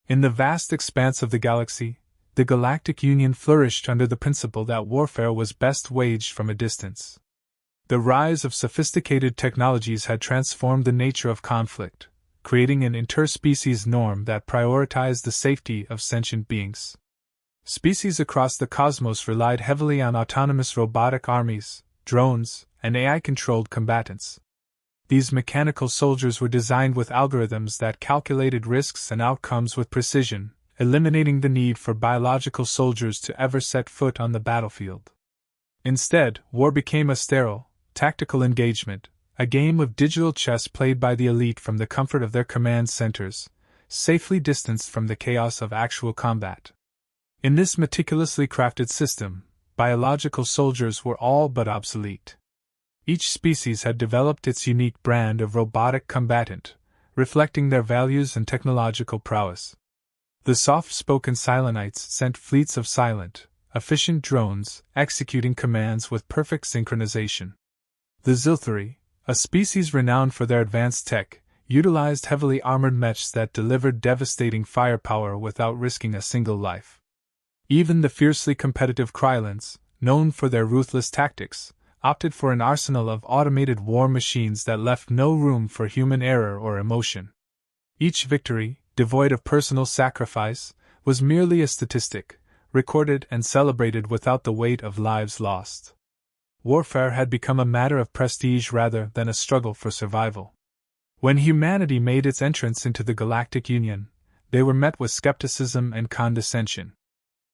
In the vast expanse of the galaxy, the Galactic Union flourished under the principle that warfare was best waged from a distance. The rise of sophisticated technologies had transformed the nature of conflict, creating an interspecies norm that prioritized the safety of sentient beings. Species across the cosmos relied heavily on autonomous robotic armies, drones, and AI-controlled combatants. These mechanical soldiers were designed with algorithms that calculated risks and outcomes with precision, eliminating the need for biological soldiers to ever set foot on the battlefield. Instead, war became a sterile, tactical engagement, a game of digital chess played by the elite from the comfort of their command centers, safely distanced from the chaos of actual combat. In this meticulously crafted system, biological soldiers were all but obsolete. Each species had developed its unique brand of robotic combatant, reflecting their values and technological prowess. The soft-spoken Silenites sent fleets of silent, efficient drones, executing commands with perfect synchronization. The Zilthari, a species renowned for their advanced tech, utilized heavily armored mechs that delivered devastating firepower without risking a single life. Even the fiercely competitive Krylons, known for their ruthless tactics, opted for an arsenal of automated war machines that left no room for human error or emotion. Each victory, devoid of personal sacrifice, was merely a statistic, recorded and celebrated without the weight of lives lost. Warfare had become a matter of prestige rather than a struggle for survival. When humanity made its entrance into the Galactic Union, they were met with skepticism and condescension.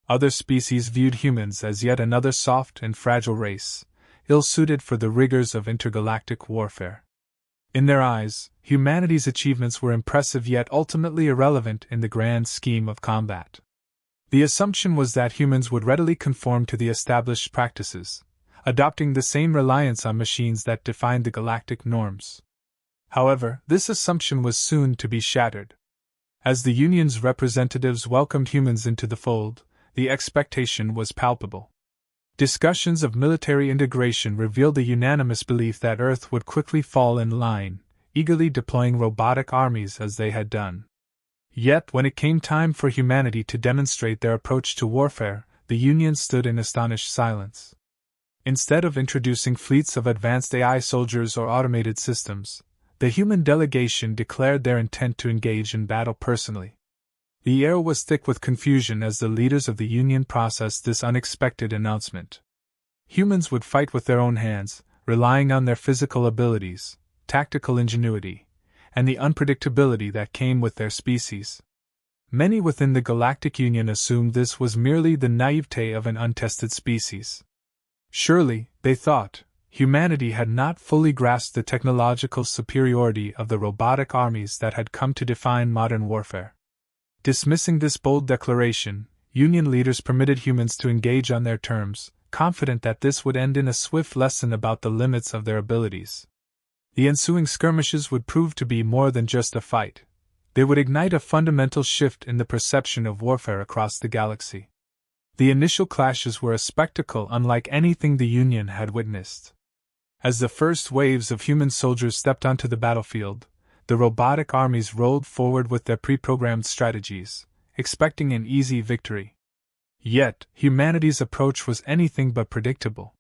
Other species viewed humans as yet another soft and fragile race, ill-suited for the rigors of intergalactic warfare. In their eyes, humanity's achievements were impressive yet ultimately irrelevant in the grand scheme of combat. The assumption was that humans would readily conform to the established practices, adopting the same reliance on machines that defined the galactic norms. However, this assumption was soon to be shattered. As the Union's representatives welcomed humans into the fold, the expectation was palpable. Discussions of military integration revealed a unanimous belief that Earth would quickly fall in line, eagerly deploying robotic armies as they had done. Yet, when it came time for humanity to demonstrate their approach to warfare, the Union stood in astonished silence. Instead of introducing fleets of advanced AI soldiers or automated systems, the human delegation declared their intent to engage in battle personally. The air was thick with confusion as the leaders of the Union processed this unexpected announcement. Humans would fight with their own hands, relying on their physical abilities, tactical ingenuity, and the unpredictability that came with their species. Many within the Galactic Union assumed this was merely the naivete of an untested species. Surely, they thought, humanity had not fully grasped the technological superiority of the robotic armies that had come to define modern warfare. Dismissing this bold declaration, Union leaders permitted humans to engage on their terms, confident that this would end in a swift lesson about the limits of their abilities. The ensuing skirmishes would prove to be more than just a fight. They would ignite a fundamental shift in the perception of warfare across the galaxy. The initial clashes were a spectacle unlike anything the Union had witnessed. As the first waves of human soldiers stepped onto the battlefield, the robotic armies rolled forward with their pre-programmed strategies, expecting an easy victory. Yet, humanity's approach was anything but predictable.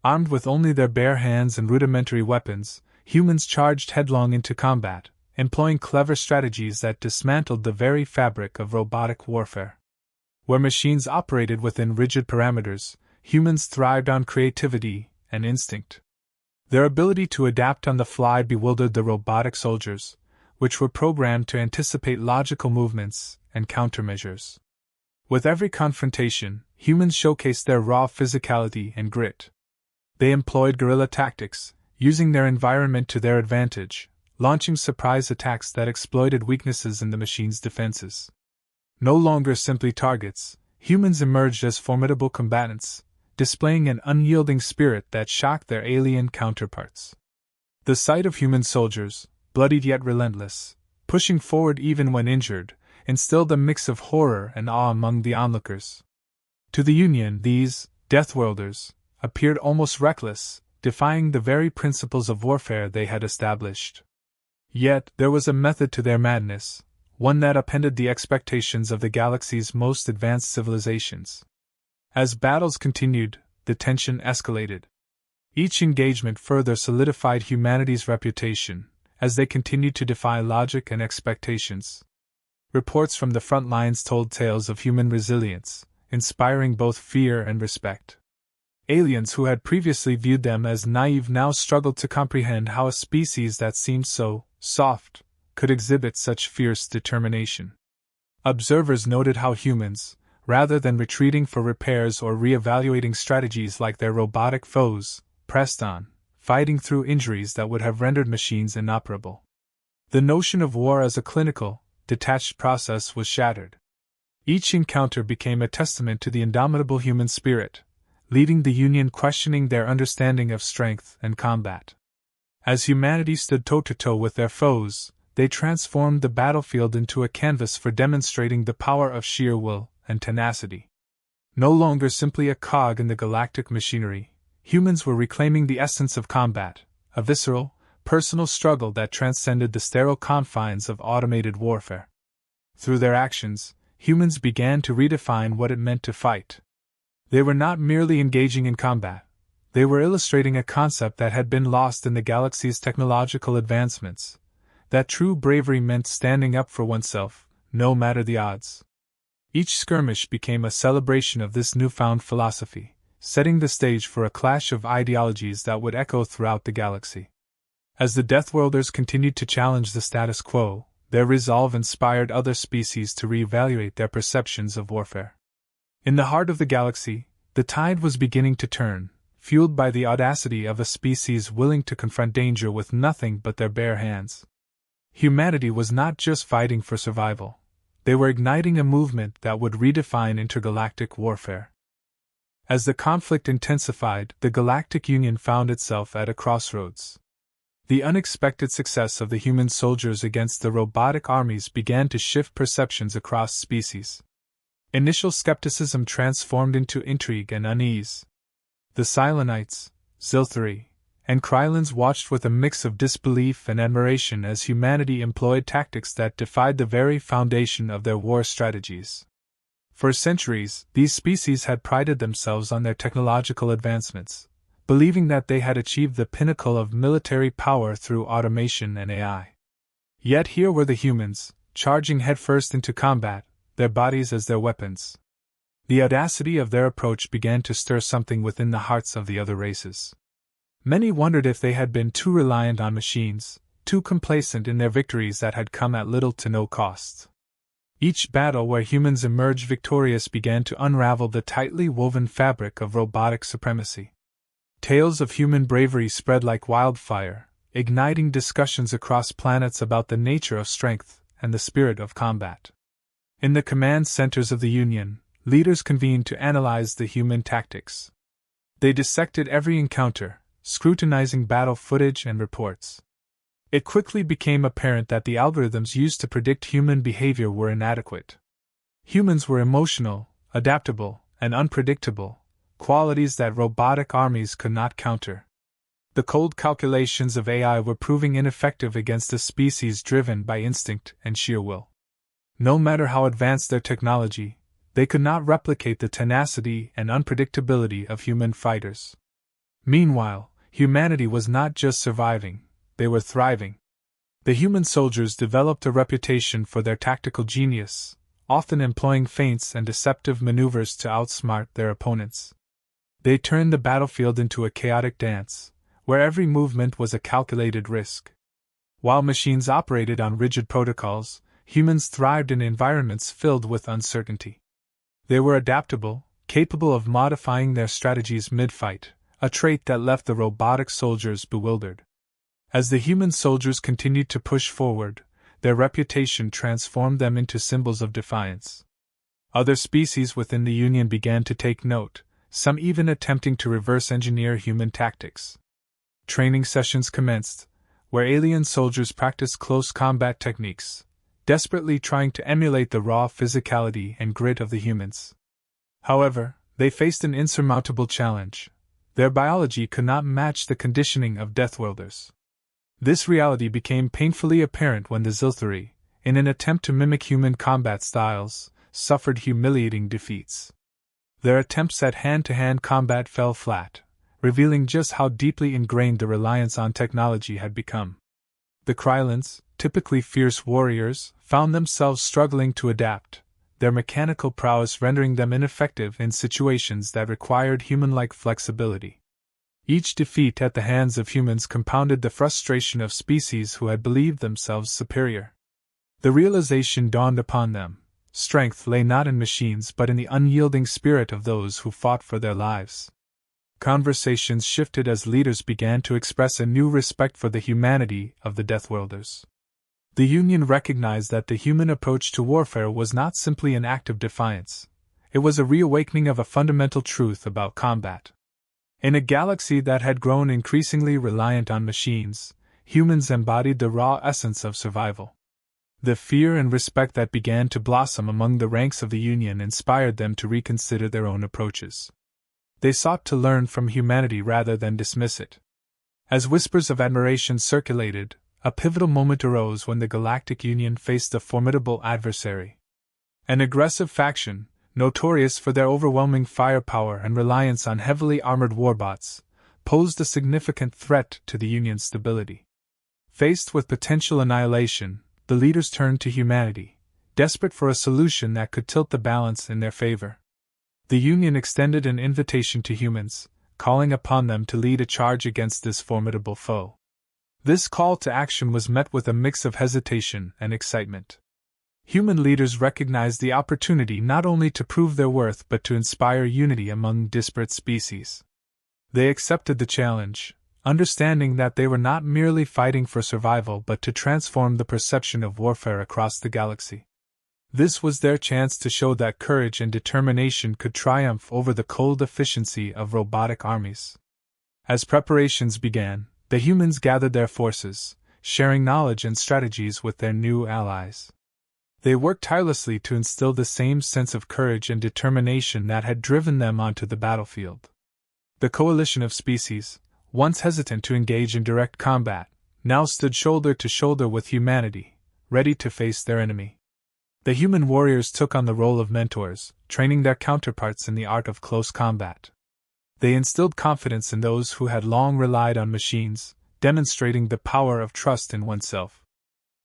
Armed with only their bare hands and rudimentary weapons, humans charged headlong into combat, employing clever strategies that dismantled the very fabric of robotic warfare. Where machines operated within rigid parameters, humans thrived on creativity and instinct. Their ability to adapt on the fly bewildered the robotic soldiers, which were programmed to anticipate logical movements and countermeasures. With every confrontation, humans showcased their raw physicality and grit. They employed guerrilla tactics, using their environment to their advantage, launching surprise attacks that exploited weaknesses in the machine's defenses. No longer simply targets, humans emerged as formidable combatants, displaying an unyielding spirit that shocked their alien counterparts. The sight of human soldiers, bloodied yet relentless, pushing forward even when injured, instilled a mix of horror and awe among the onlookers. To the Union, these Deathworlders appeared almost reckless, defying the very principles of warfare they had established. Yet there was a method to their madness, one that upended the expectations of the galaxy's most advanced civilizations. As battles continued, the tension escalated. Each engagement further solidified humanity's reputation, as they continued to defy logic and expectations. Reports from the front lines told tales of human resilience, inspiring both fear and respect. Aliens who had previously viewed them as naive now struggled to comprehend how a species that seemed so soft could exhibit such fierce determination. Observers noted how humans, rather than retreating for repairs or re-evaluating strategies like their robotic foes, pressed on, fighting through injuries that would have rendered machines inoperable. The notion of war as a clinical, detached process was shattered. Each encounter became a testament to the indomitable human spirit, leaving the Union questioning their understanding of strength and combat. As humanity stood toe-to-toe with their foes, they transformed the battlefield into a canvas for demonstrating the power of sheer will and tenacity. No longer simply a cog in the galactic machinery, humans were reclaiming the essence of combat, a visceral, personal struggle that transcended the sterile confines of automated warfare. Through their actions, humans began to redefine what it meant to fight. They were not merely engaging in combat, they were illustrating a concept that had been lost in the galaxy's technological advancements, that true bravery meant standing up for oneself, no matter the odds. Each skirmish became a celebration of this newfound philosophy, setting the stage for a clash of ideologies that would echo throughout the galaxy. As the Deathworlders continued to challenge the status quo, their resolve inspired other species to reevaluate their perceptions of warfare. In the heart of the galaxy, the tide was beginning to turn, fueled by the audacity of a species willing to confront danger with nothing but their bare hands. Humanity was not just fighting for survival. They were igniting a movement that would redefine intergalactic warfare. As the conflict intensified, the Galactic Union found itself at a crossroads. The unexpected success of the human soldiers against the robotic armies began to shift perceptions across species. Initial skepticism transformed into intrigue and unease. The Silenites, Zilthari, and Krylons watched with a mix of disbelief and admiration as humanity employed tactics that defied the very foundation of their war strategies. For centuries, these species had prided themselves on their technological advancements, believing that they had achieved the pinnacle of military power through automation and AI. Yet here were the humans, charging headfirst into combat, their bodies as their weapons. The audacity of their approach began to stir something within the hearts of the other races. Many wondered if they had been too reliant on machines, too complacent in their victories that had come at little to no cost. Each battle where humans emerged victorious began to unravel the tightly woven fabric of robotic supremacy. Tales of human bravery spread like wildfire, igniting discussions across planets about the nature of strength and the spirit of combat. In the command centers of the Union, leaders convened to analyze the human tactics. They dissected every encounter, scrutinizing battle footage and reports. It quickly became apparent that the algorithms used to predict human behavior were inadequate. Humans were emotional, adaptable, and unpredictable, qualities that robotic armies could not counter. The cold calculations of AI were proving ineffective against a species driven by instinct and sheer will. No matter how advanced their technology, they could not replicate the tenacity and unpredictability of human fighters. Meanwhile, humanity was not just surviving, they were thriving. The human soldiers developed a reputation for their tactical genius, often employing feints and deceptive maneuvers to outsmart their opponents. They turned the battlefield into a chaotic dance, where every movement was a calculated risk. While machines operated on rigid protocols, humans thrived in environments filled with uncertainty. They were adaptable, capable of modifying their strategies mid-fight, a trait that left the robotic soldiers bewildered. As the human soldiers continued to push forward, their reputation transformed them into symbols of defiance. Other species within the Union began to take note, some even attempting to reverse engineer human tactics. Training sessions commenced, where alien soldiers practiced close combat techniques, desperately trying to emulate the raw physicality and grit of the humans. However, they faced an insurmountable challenge. Their biology could not match the conditioning of Deathworlders. This reality became painfully apparent when the Zilthari, in an attempt to mimic human combat styles, suffered humiliating defeats. Their attempts at hand-to-hand combat fell flat, revealing just how deeply ingrained the reliance on technology had become. The Krylons, typically fierce warriors, found themselves struggling to adapt, their mechanical prowess rendering them ineffective in situations that required human-like flexibility. Each defeat at the hands of humans compounded the frustration of species who had believed themselves superior. The realization dawned upon them: strength lay not in machines but in the unyielding spirit of those who fought for their lives. Conversations shifted as leaders began to express a new respect for the humanity of the Deathworlders. The Union recognized that the human approach to warfare was not simply an act of defiance, it was a reawakening of a fundamental truth about combat. In a galaxy that had grown increasingly reliant on machines, humans embodied the raw essence of survival. The fear and respect that began to blossom among the ranks of the Union inspired them to reconsider their own approaches. They sought to learn from humanity rather than dismiss it. As whispers of admiration circulated, a pivotal moment arose when the Galactic Union faced a formidable adversary. An aggressive faction, notorious for their overwhelming firepower and reliance on heavily armored warbots, posed a significant threat to the Union's stability. Faced with potential annihilation, the leaders turned to humanity, desperate for a solution that could tilt the balance in their favor. The Union extended an invitation to humans, calling upon them to lead a charge against this formidable foe. This call to action was met with a mix of hesitation and excitement. Human leaders recognized the opportunity not only to prove their worth but to inspire unity among disparate species. They accepted the challenge, understanding that they were not merely fighting for survival but to transform the perception of warfare across the galaxy. This was their chance to show that courage and determination could triumph over the cold efficiency of robotic armies. As preparations began, the humans gathered their forces, sharing knowledge and strategies with their new allies. They worked tirelessly to instill the same sense of courage and determination that had driven them onto the battlefield. The coalition of species, once hesitant to engage in direct combat, now stood shoulder to shoulder with humanity, ready to face their enemy. The human warriors took on the role of mentors, training their counterparts in the art of close combat. They instilled confidence in those who had long relied on machines, demonstrating the power of trust in oneself.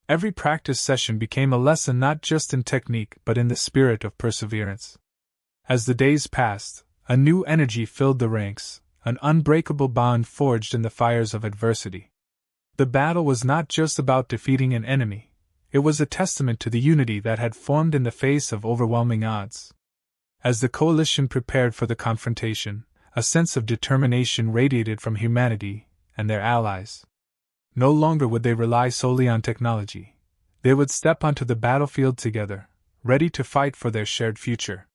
Every practice session became a lesson not just in technique but in the spirit of perseverance. As the days passed, a new energy filled the ranks, an unbreakable bond forged in the fires of adversity. The battle was not just about defeating an enemy. It was a testament to the unity that had formed in the face of overwhelming odds. As the coalition prepared for the confrontation, a sense of determination radiated from humanity and their allies. No longer would they rely solely on technology. They would step onto the battlefield together, ready to fight for their shared future.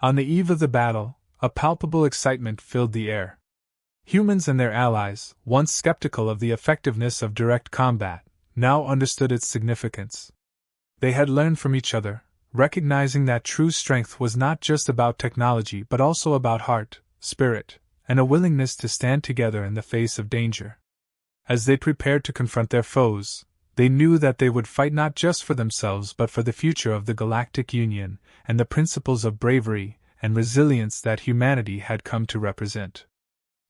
On the eve of the battle, a palpable excitement filled the air. Humans and their allies, once skeptical of the effectiveness of direct combat, now understood its significance. They had learned from each other, recognizing that true strength was not just about technology but also about heart, spirit, and a willingness to stand together in the face of danger. As they prepared to confront their foes, they knew that they would fight not just for themselves but for the future of the Galactic Union and the principles of bravery and resilience that humanity had come to represent.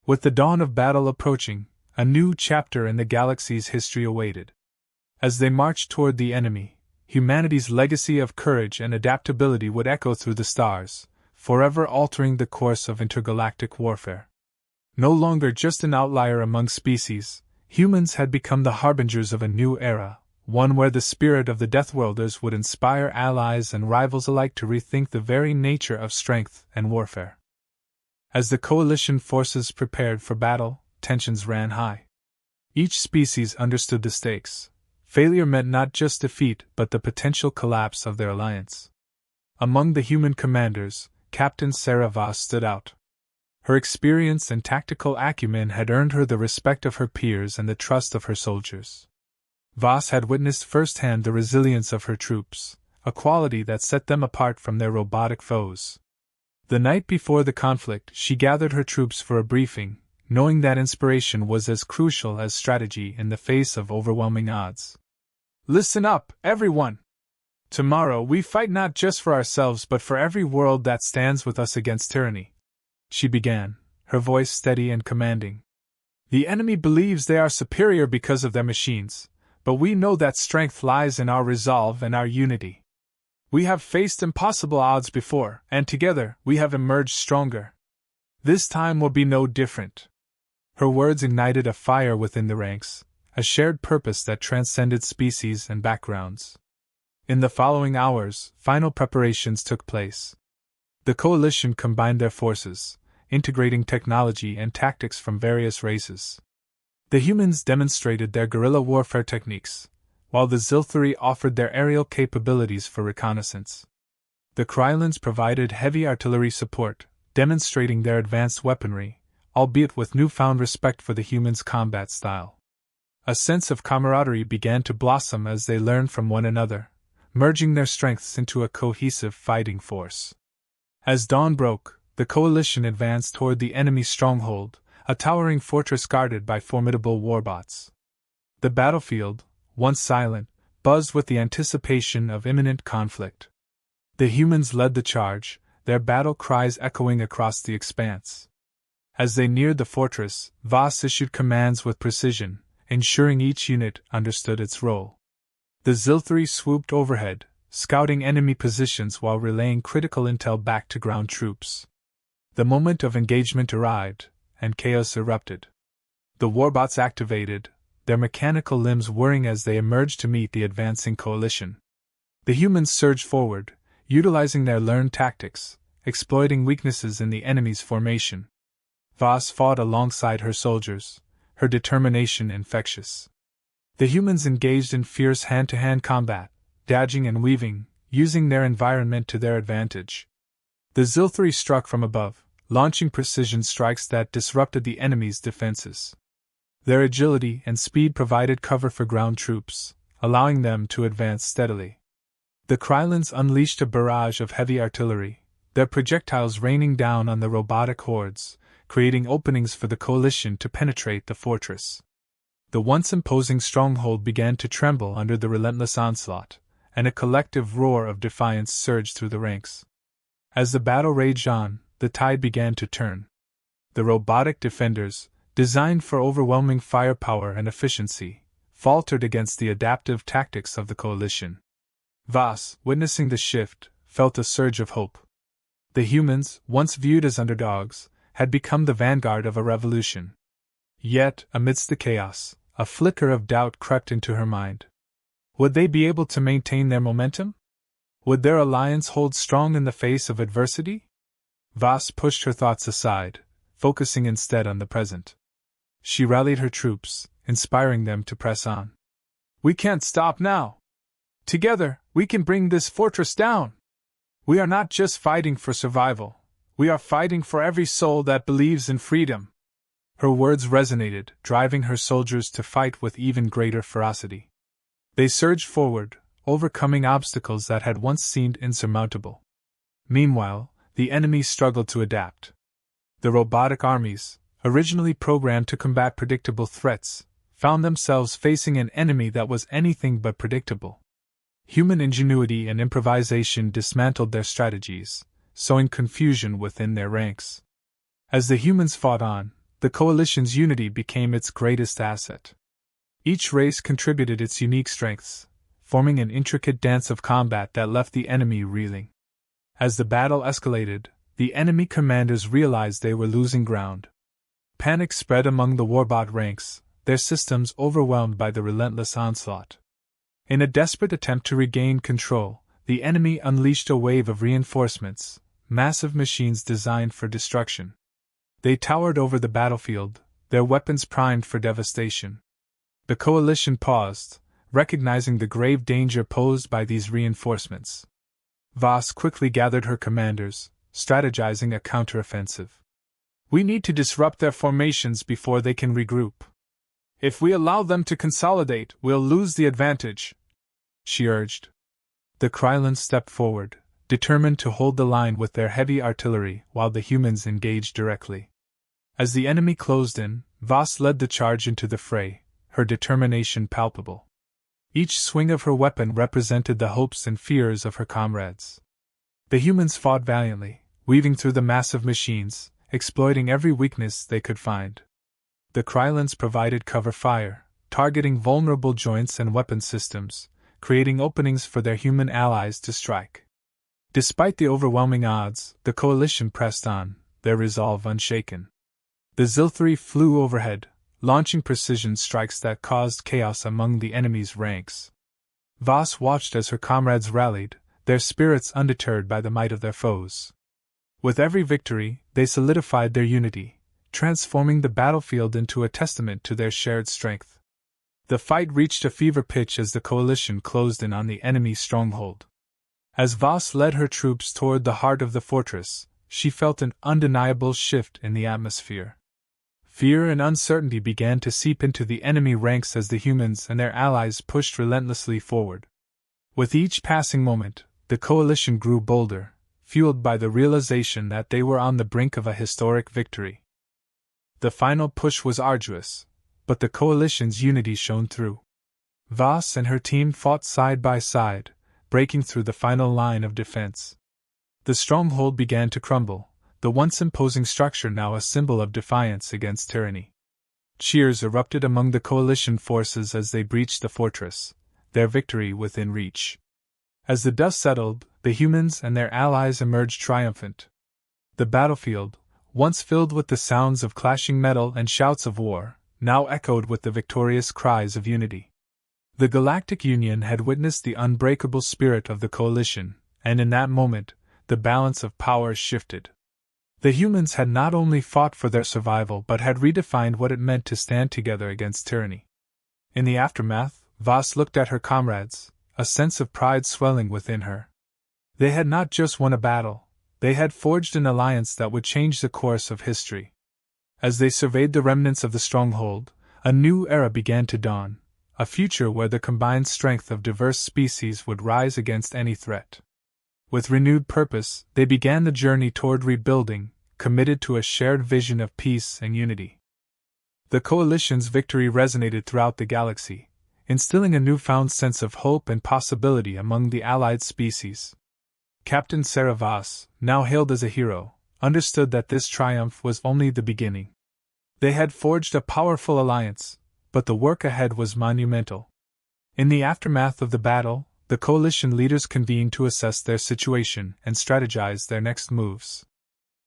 With the dawn of battle approaching, a new chapter in the galaxy's history awaited. As they marched toward the enemy, humanity's legacy of courage and adaptability would echo through the stars, forever altering the course of intergalactic warfare. No longer just an outlier among species, humans had become the harbingers of a new era, one where the spirit of the Deathworlders would inspire allies and rivals alike to rethink the very nature of strength and warfare. As the coalition forces prepared for battle, tensions ran high. Each species understood the stakes. Failure meant not just defeat but the potential collapse of their alliance. Among the human commanders, Captain Sarah Voss stood out. Her experience and tactical acumen had earned her the respect of her peers and the trust of her soldiers. Voss had witnessed firsthand the resilience of her troops, a quality that set them apart from their robotic foes. The night before the conflict, she gathered her troops for a briefing, knowing that inspiration was as crucial as strategy in the face of overwhelming odds. "Listen up, everyone!" Tomorrow we fight not just for ourselves but for every world that stands with us against tyranny," she began, her voice steady and commanding. "The enemy believes they are superior because of their machines, but we know that strength lies in our resolve and our unity. We have faced impossible odds before, and together we have emerged stronger. This time will be no different." Her words ignited a fire within the ranks, a shared purpose that transcended species and backgrounds. In the following hours, final preparations took place. The coalition combined their forces, integrating technology and tactics from various races. The humans demonstrated their guerrilla warfare techniques, while the Zilthari offered their aerial capabilities for reconnaissance. The Krylons provided heavy artillery support, demonstrating their advanced weaponry, albeit with newfound respect for the humans' combat style. A sense of camaraderie began to blossom as they learned from one another, merging their strengths into a cohesive fighting force. As dawn broke, the coalition advanced toward the enemy stronghold, a towering fortress guarded by formidable warbots. The battlefield, once silent, buzzed with the anticipation of imminent conflict. The humans led the charge, their battle cries echoing across the expanse. As they neared the fortress, Voss issued commands with precision, ensuring each unit understood its role. The Zilthari swooped overhead, scouting enemy positions while relaying critical intel back to ground troops. The moment of engagement arrived, and chaos erupted. The warbots activated, their mechanical limbs whirring as they emerged to meet the advancing coalition. The humans surged forward, utilizing their learned tactics, exploiting weaknesses in the enemy's formation. Voss fought alongside her soldiers, her determination infectious. The humans engaged in fierce hand-to-hand combat, dodging and weaving, using their environment to their advantage. The Zilthari struck from above, launching precision strikes that disrupted the enemy's defenses. Their agility and speed provided cover for ground troops, allowing them to advance steadily. The Krylons unleashed a barrage of heavy artillery, their projectiles raining down on the robotic hordes, creating openings for the coalition to penetrate the fortress. The once imposing stronghold began to tremble under the relentless onslaught, and a collective roar of defiance surged through the ranks. As the battle raged on, the tide began to turn. The robotic defenders, designed for overwhelming firepower and efficiency, faltered against the adaptive tactics of the coalition. Voss, witnessing the shift, felt a surge of hope. The humans, once viewed as underdogs, had become the vanguard of a revolution. Yet, amidst the chaos, a flicker of doubt crept into her mind. Would they be able to maintain their momentum? Would their alliance hold strong in the face of adversity? Voss pushed her thoughts aside, focusing instead on the present. She rallied her troops, inspiring them to press on. "We can't stop now. Together, we can bring this fortress down. We are not just fighting for survival, we are fighting for every soul that believes in freedom." Her words resonated, driving her soldiers to fight with even greater ferocity. They surged forward, overcoming obstacles that had once seemed insurmountable. Meanwhile, the enemy struggled to adapt. The robotic armies, originally programmed to combat predictable threats, found themselves facing an enemy that was anything but predictable. Human ingenuity and improvisation dismantled their strategies, sowing confusion within their ranks. As the humans fought on, the coalition's unity became its greatest asset. Each race contributed its unique strengths, forming an intricate dance of combat that left the enemy reeling. As the battle escalated, the enemy commanders realized they were losing ground. Panic spread among the warbot ranks, their systems overwhelmed by the relentless onslaught. In a desperate attempt to regain control, the enemy unleashed a wave of reinforcements, massive machines designed for destruction. They towered over the battlefield, their weapons primed for devastation. The coalition paused, recognizing the grave danger posed by these reinforcements. Voss quickly gathered her commanders, strategizing a counteroffensive. "We need to disrupt their formations before they can regroup. If we allow them to consolidate, we'll lose the advantage," she urged. The Krylons stepped forward, determined to hold the line with their heavy artillery while the humans engaged directly. As the enemy closed in, Voss led the charge into the fray, her determination palpable. Each swing of her weapon represented the hopes and fears of her comrades. The humans fought valiantly, weaving through the massive machines, exploiting every weakness they could find. The Krylons provided cover fire, targeting vulnerable joints and weapon systems, creating openings for their human allies to strike. Despite the overwhelming odds, the coalition pressed on, their resolve unshaken. The Zilthri flew overhead, launching precision strikes that caused chaos among the enemy's ranks. Voss watched as her comrades rallied, their spirits undeterred by the might of their foes. With every victory, they solidified their unity, transforming the battlefield into a testament to their shared strength. The fight reached a fever pitch as the coalition closed in on the enemy's stronghold. As Voss led her troops toward the heart of the fortress, she felt an undeniable shift in the atmosphere. Fear and uncertainty began to seep into the enemy ranks as the humans and their allies pushed relentlessly forward. With each passing moment, the coalition grew bolder, fueled by the realization that they were on the brink of a historic victory. The final push was arduous, but the coalition's unity shone through. Voss and her team fought side by side, breaking through the final line of defense. The stronghold began to crumble, the once imposing structure now a symbol of defiance against tyranny. Cheers erupted among the coalition forces as they breached the fortress, their victory within reach. As the dust settled, the humans and their allies emerged triumphant. The battlefield, once filled with the sounds of clashing metal and shouts of war, now echoed with the victorious cries of unity. The Galactic Union had witnessed the unbreakable spirit of the coalition, and in that moment, the balance of power shifted. The humans had not only fought for their survival but had redefined what it meant to stand together against tyranny. In the aftermath, Voss looked at her comrades, a sense of pride swelling within her. They had not just won a battle, they had forged an alliance that would change the course of history. As they surveyed the remnants of the stronghold, a new era began to dawn, a future where the combined strength of diverse species would rise against any threat. With renewed purpose, they began the journey toward rebuilding, committed to a shared vision of peace and unity. The coalition's victory resonated throughout the galaxy, instilling a newfound sense of hope and possibility among the allied species. Captain Sarah Voss, now hailed as a hero, understood that this triumph was only the beginning. They had forged a powerful alliance, but the work ahead was monumental. In the aftermath of the battle, the coalition leaders convened to assess their situation and strategize their next moves.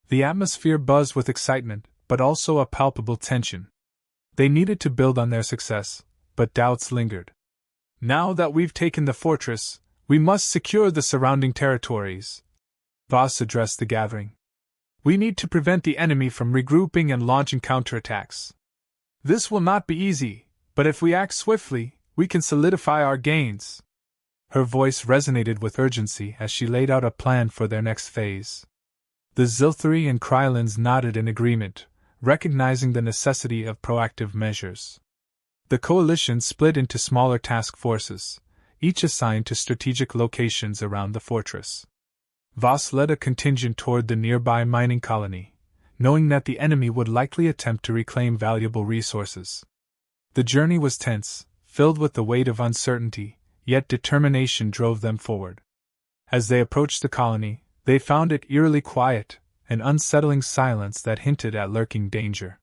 The atmosphere buzzed with excitement, but also a palpable tension. They needed to build on their success, but doubts lingered. Now that we've taken the fortress, we must secure the surrounding territories. Voss addressed the gathering. We need to prevent the enemy from regrouping and launching counterattacks. This will not be easy, but if we act swiftly, we can solidify our gains. Her voice resonated with urgency as she laid out a plan for their next phase. The Zilthri and Krylons nodded in agreement, recognizing the necessity of proactive measures. The coalition split into smaller task forces, each assigned to strategic locations around the fortress. Voss led a contingent toward the nearby mining colony, knowing that the enemy would likely attempt to reclaim valuable resources. The journey was tense, filled with the weight of uncertainty, yet determination drove them forward. As they approached the colony, they found it eerily quiet, an unsettling silence that hinted at lurking danger.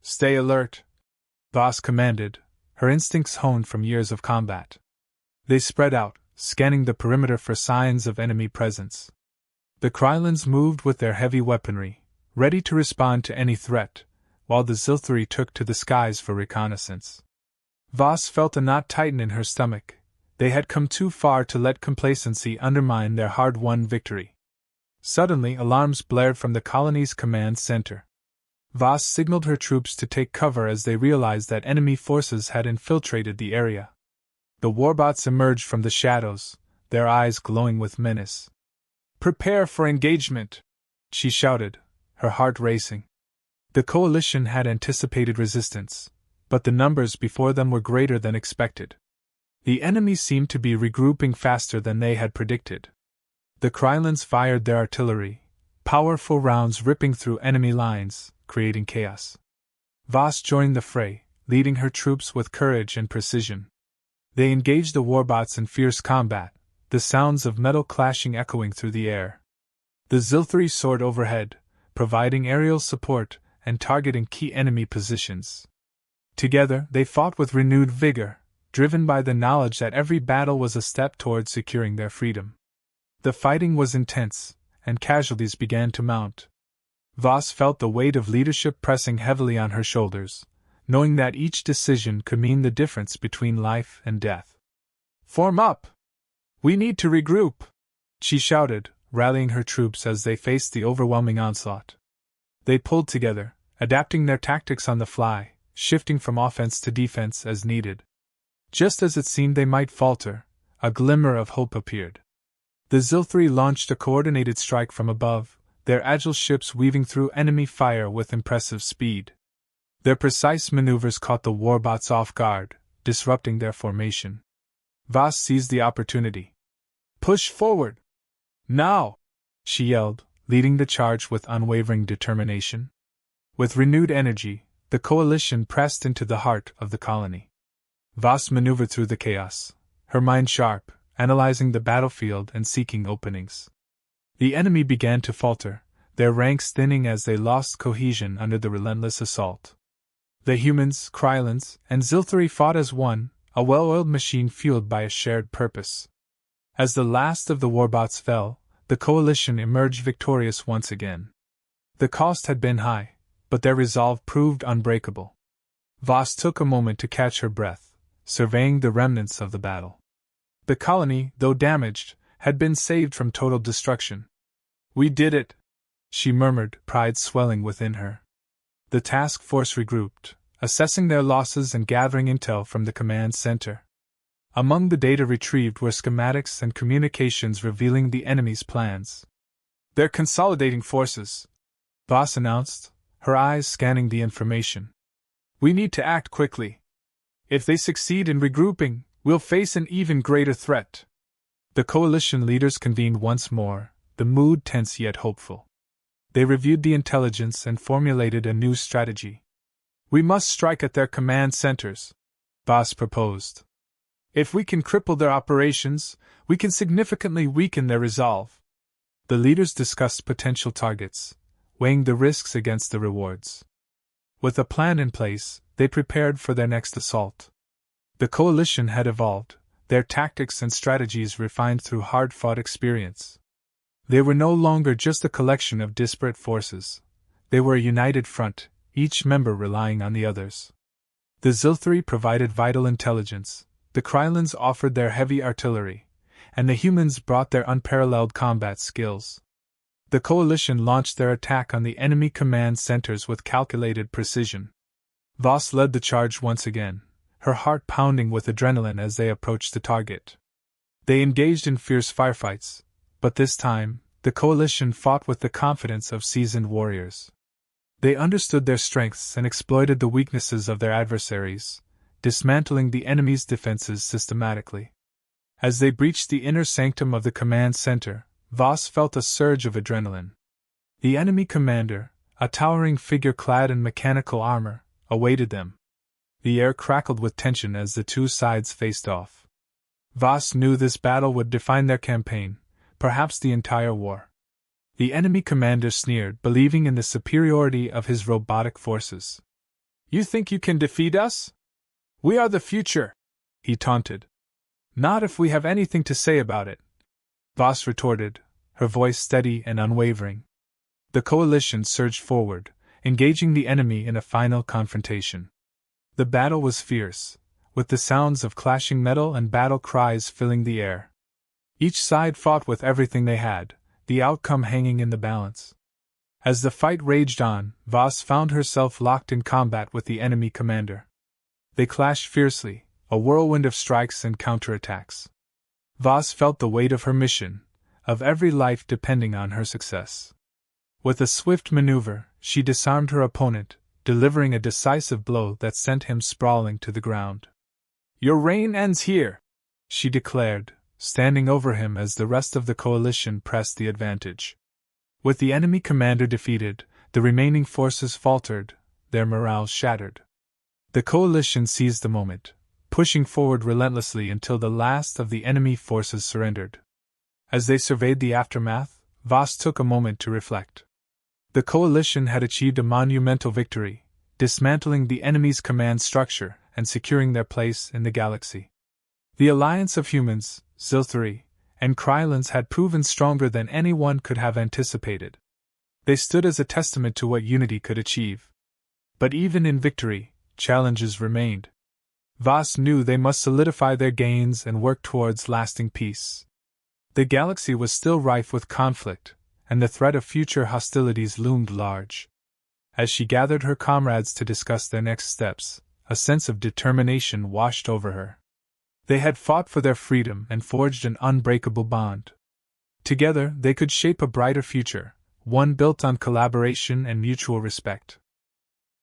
Stay alert, Voss commanded, her instincts honed from years of combat. They spread out, scanning the perimeter for signs of enemy presence. The Krylons moved with their heavy weaponry, ready to respond to any threat, while the Zilthri took to the skies for reconnaissance. Voss felt a knot tighten in her stomach. They had come too far to let complacency undermine their hard-won victory. Suddenly, alarms blared from the colony's command center. Voss signaled her troops to take cover as they realized that enemy forces had infiltrated the area. The warbots emerged from the shadows, their eyes glowing with menace. "Prepare for engagement," she shouted, her heart racing. The coalition had anticipated resistance, but the numbers before them were greater than expected. The enemy seemed to be regrouping faster than they had predicted. The Krylons fired their artillery, powerful rounds ripping through enemy lines, creating chaos. Voss joined the fray, leading her troops with courage and precision. They engaged the warbots in fierce combat, the sounds of metal clashing echoing through the air. The Zilthri soared overhead, providing aerial support and targeting key enemy positions. Together, they fought with renewed vigor, driven by the knowledge that every battle was a step toward securing their freedom. The fighting was intense, and casualties began to mount. Voss felt the weight of leadership pressing heavily on her shoulders, knowing that each decision could mean the difference between life and death. "Form up! We need to regroup!" she shouted, rallying her troops as they faced the overwhelming onslaught. They pulled together, adapting their tactics on the fly, shifting from offense to defense as needed. Just as it seemed they might falter, a glimmer of hope appeared. The Zilthri launched a coordinated strike from above, their agile ships weaving through enemy fire with impressive speed. Their precise maneuvers caught the warbots off guard, disrupting their formation. Voss seized the opportunity. "Push forward! Now!" she yelled, leading the charge with unwavering determination. With renewed energy, the coalition pressed into the heart of the colony. Voss maneuvered through the chaos, her mind sharp, analyzing the battlefield and seeking openings. The enemy began to falter, their ranks thinning as they lost cohesion under the relentless assault. The humans, Krylons, and Zilthri fought as one, a well-oiled machine fueled by a shared purpose. As the last of the warbots fell, the coalition emerged victorious once again. The cost had been high, but their resolve proved unbreakable. Voss took a moment to catch her breath, surveying the remnants of the battle. The colony, though damaged, had been saved from total destruction. "We did it," she murmured, pride swelling within her. The task force regrouped, assessing their losses and gathering intel from the command center. Among the data retrieved were schematics and communications revealing the enemy's plans. "They're consolidating forces," Voss announced, her eyes scanning the information. "We need to act quickly. If they succeed in regrouping, we'll face an even greater threat." The coalition leaders convened once more, the mood tense yet hopeful. They reviewed the intelligence and formulated a new strategy. "We must strike at their command centers," Voss proposed. "If we can cripple their operations, we can significantly weaken their resolve." The leaders discussed potential targets, weighing the risks against the rewards. With a plan in place, they prepared for their next assault. The coalition had evolved, their tactics and strategies refined through hard-fought experience. They were no longer just a collection of disparate forces. They were a united front, each member relying on the others. The Zilthri provided vital intelligence, the Krylons offered their heavy artillery, and the humans brought their unparalleled combat skills. The coalition launched their attack on the enemy command centers with calculated precision. Voss led the charge once again, her heart pounding with adrenaline as they approached the target. They engaged in fierce firefights, but this time, the coalition fought with the confidence of seasoned warriors. They understood their strengths and exploited the weaknesses of their adversaries, dismantling the enemy's defenses systematically. As they breached the inner sanctum of the command center, Voss felt a surge of adrenaline. The enemy commander, a towering figure clad in mechanical armor, awaited them. The air crackled with tension as the two sides faced off. Voss knew this battle would define their campaign, perhaps the entire war. The enemy commander sneered, believing in the superiority of his robotic forces. "You think you can defeat us? We are the future," he taunted. "Not if we have anything to say about it," Voss retorted, her voice steady and unwavering. The coalition surged forward, engaging the enemy in a final confrontation. The battle was fierce, with the sounds of clashing metal and battle cries filling the air. Each side fought with everything they had, the outcome hanging in the balance. As the fight raged on, Voss found herself locked in combat with the enemy commander. They clashed fiercely, a whirlwind of strikes and counterattacks. Voss felt the weight of her mission, of every life depending on her success. With a swift maneuver, she disarmed her opponent, delivering a decisive blow that sent him sprawling to the ground. "Your reign ends here," she declared, standing over him as the rest of the coalition pressed the advantage. With the enemy commander defeated, the remaining forces faltered, their morale shattered. The coalition seized the moment, pushing forward relentlessly until the last of the enemy forces surrendered. As they surveyed the aftermath, Voss took a moment to reflect. The coalition had achieved a monumental victory, dismantling the enemy's command structure and securing their place in the galaxy. The alliance of humans, Zilthari, and Krylons had proven stronger than anyone could have anticipated. They stood as a testament to what unity could achieve. But even in victory, challenges remained. Voss knew they must solidify their gains and work towards lasting peace. The galaxy was still rife with conflict, and the threat of future hostilities loomed large. As she gathered her comrades to discuss their next steps, a sense of determination washed over her. They had fought for their freedom and forged an unbreakable bond. Together, they could shape a brighter future, one built on collaboration and mutual respect.